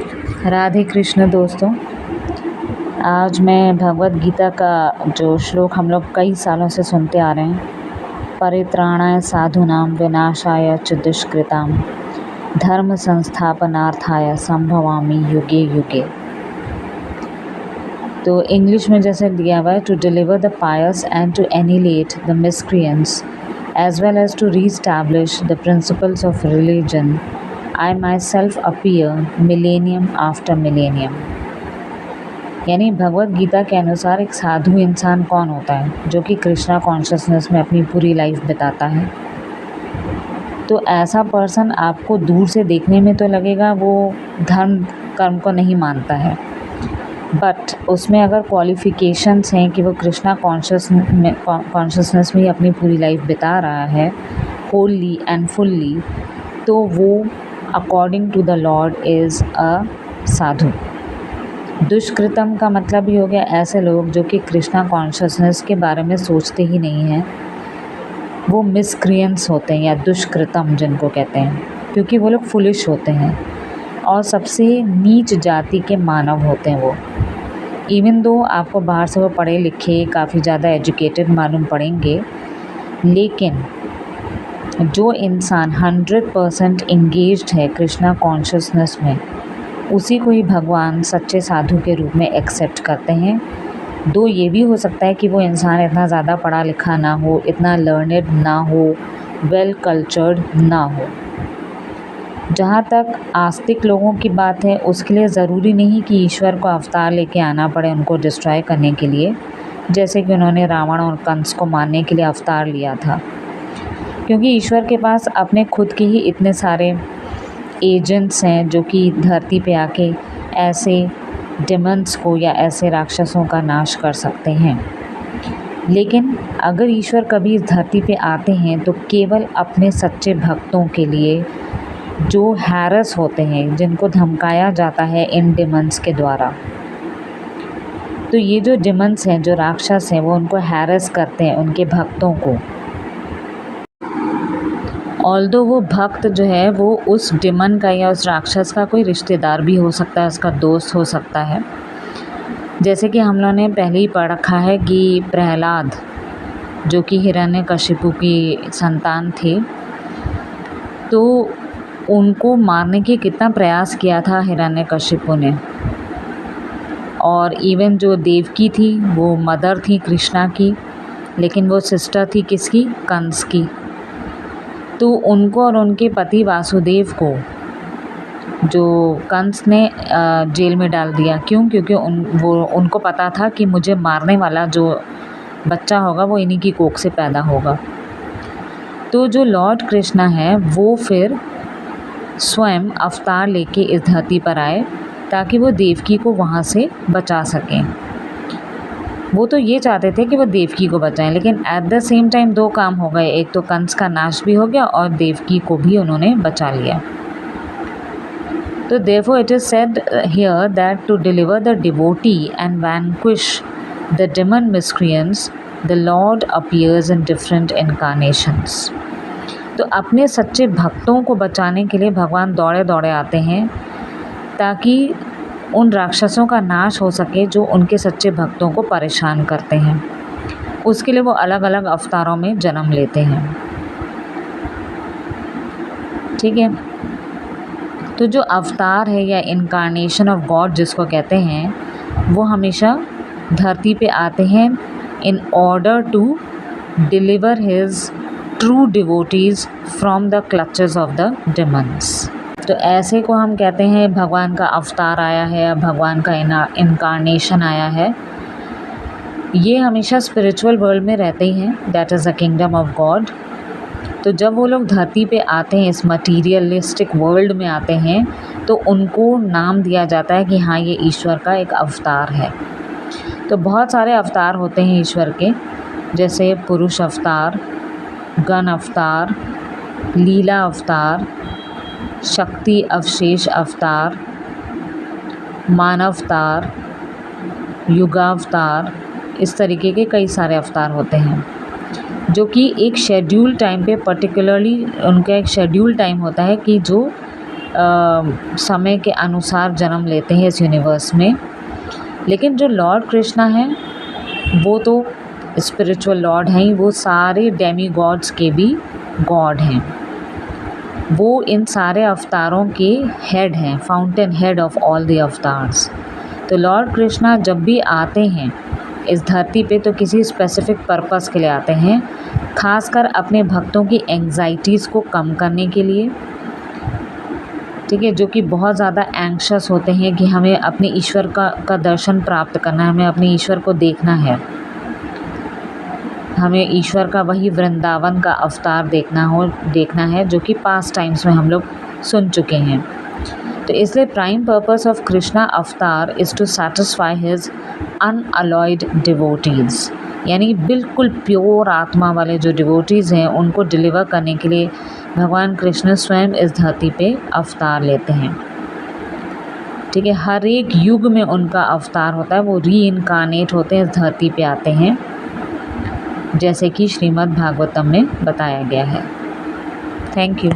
राधे कृष्ण दोस्तों। आज मैं भगवत गीता का जो श्लोक हम लोग कई सालों से सुनते आ रहे हैं, परित्राणाय साधूनां विनाशाय च दुष्कृतां धर्म संस्थापनार्थाय संभवामि युगे युगे। तो इंग्लिश में जैसे दिया हुआ है, to deliver the pious and to annihilate the miscreants as well as to reestablish the principles of religion I myself appear millennium after millennium। यानी भगवत गीता के अनुसार एक साधु इंसान कौन होता है, जो कि कृष्णा कॉन्शियसनेस में अपनी पूरी लाइफ बिताता है। तो ऐसा पर्सन आपको दूर से देखने में तो लगेगा वो धर्म कर्म को नहीं मानता है, बट उसमें अगर क्वालिफ़िकेशंस हैं कि वो कृष्णा कॉन्शियसनेस में ही अपनी पूरी लाइफ बिता रहा है होली एंड फुल्ली, तो वो according to the lord is a sadhu. दुष्कृतम का मतलब ही हो गया ऐसे लोग जो कि कृष्णा कॉन्शियसनेस के बारे में सोचते ही नहीं हैं, वो मिसक्रिएंट्स होते हैं या दुष्कृतम जिनको कहते हैं, क्योंकि वो लोग फुलिश होते हैं और सबसे नीच जाति के मानव होते हैं वो। इवन दो आपको बाहर से वो पढ़े लिखे काफ़ी ज़्यादा एजुकेटेड मालूम पड़ेंगे, लेकिन जो इंसान 100% इंगेज्ड है कृष्णा कॉन्शियसनेस में, उसी को ही भगवान सच्चे साधु के रूप में एक्सेप्ट करते हैं। दो ये भी हो सकता है कि वो इंसान इतना ज़्यादा पढ़ा लिखा ना हो, इतना लर्नेड ना हो, वेल कल्चर्ड ना हो। जहाँ तक आस्तिक लोगों की बात है, उसके लिए ज़रूरी नहीं कि ईश्वर को अवतार लेके आना पड़े उनको डिस्ट्रॉय करने के लिए, जैसे कि उन्होंने रावण और कंस को मारने के लिए अवतार लिया था, क्योंकि ईश्वर के पास अपने खुद के ही इतने सारे एजेंट्स हैं जो कि धरती पे आके ऐसे डेमन्स को या ऐसे राक्षसों का नाश कर सकते हैं। लेकिन अगर ईश्वर कभी इस धरती पे आते हैं तो केवल अपने सच्चे भक्तों के लिए, जो हैरस होते हैं, जिनको धमकाया जाता है इन डेमन्स के द्वारा। तो ये जो डेमन्स हैं, जो राक्षस हैं, वो उनको हैरस करते हैं, उनके भक्तों को। ऑल्दो वो भक्त जो है वो उस डेमन का या उस राक्षस का कोई रिश्तेदार भी हो सकता है, उसका दोस्त हो सकता है। जैसे कि हम लोगों ने पहले ही पढ़ रखा है कि प्रहलाद जो कि हिरण्यकशिपु की संतान थे, तो उनको मारने की कितना प्रयास किया था हिरण्यकशिपु ने। और इवन जो देवकी थी वो मदर थी कृष्णा की, लेकिन वो सिस्टर थी किसकी? कंस की। तो उनको और उनके पति वासुदेव को जो कंस ने जेल में डाल दिया। क्यों? क्योंकि उनको पता था कि मुझे मारने वाला जो बच्चा होगा वो इन्हीं की कोख से पैदा होगा। तो जो लॉर्ड कृष्णा है वो फिर स्वयं अवतार लेके इस धरती पर आए ताकि वो देवकी को वहाँ से बचा सकें। वो तो ये चाहते थे कि वो देवकी को बचाएं, लेकिन एट द सेम टाइम दो काम हो गए, एक तो कंस का नाश भी हो गया और देवकी को भी उन्होंने बचा लिया। तो therefore it is said here that to deliver the devotee and vanquish the demon miscreants, the Lord appears in different incarnations। तो अपने सच्चे भक्तों को बचाने के लिए भगवान दौड़े दौड़े आते हैं ताकि उन राक्षसों का नाश हो सके जो उनके सच्चे भक्तों को परेशान करते हैं। उसके लिए वो अलग अलग अवतारों में जन्म लेते हैं। ठीक है, तो जो अवतार है या इनकारनेशन ऑफ गॉड जिसको कहते हैं, वो हमेशा धरती पे आते हैं in order to deliver his true devotees from the clutches of the demons. तो ऐसे को हम कहते हैं भगवान का अवतार आया है, भगवान का इनकारनेशन आया है। ये हमेशा स्पिरिचुअल वर्ल्ड में रहते ही हैं, that is the kingdom of God. तो जब वो लोग धरती पे आते हैं, इस मटीरियलिस्टिक वर्ल्ड में आते हैं, तो उनको नाम दिया जाता है कि हाँ, ये ईश्वर का एक अवतार है। तो बहुत सारे अवतार होते हैं ईश्वर के, जैसे पुरुष अवतार, गण अवतार, लीला अवतार, शक्ति अवशेष अवतार, मानवतार, युगावतार, इस तरीके के कई सारे अवतार होते हैं जो कि एक शेड्यूल टाइम पे, पर्टिकुलरली उनका एक शेड्यूल टाइम होता है कि जो समय के अनुसार जन्म लेते हैं इस यूनिवर्स में। लेकिन जो लॉर्ड कृष्णा हैं वो तो स्पिरिचुअल लॉर्ड हैं ही, वो सारे डेमी गॉड्स के भी गॉड हैं। वो इन सारे अवतारों के हेड हैं, fountain head of all the avatars. तो लॉर्ड कृष्णा जब भी आते हैं इस धरती पे तो किसी स्पेसिफिक पर्पस के लिए आते हैं, खासकर अपने भक्तों की एंग्जाइटीज़ को कम करने के लिए, ठीक है, जो कि बहुत ज़्यादा एंग्शियस होते हैं कि हमें अपने ईश्वर का दर्शन प्राप्त करना है, हमें अपने ईश्वर को देखना है, हमें ईश्वर का वही वृंदावन का अवतार देखना है जो कि पास्ट टाइम्स में हम लोग सुन चुके हैं। तो इसलिए prime purpose of Krishna avatar is to satisfy his unalloyed devotees, यानी बिल्कुल प्योर आत्मा वाले जो डिवोटीज़ हैं उनको डिलीवर करने के लिए भगवान कृष्ण स्वयं इस धरती पे अवतार लेते हैं। ठीक है, हर एक युग में उनका अवतार होता है, वो रीइनकार्नेट होते हैं, इस धरती पे आते हैं, जैसे कि श्रीमद् भागवतम में बताया गया है। Thank you.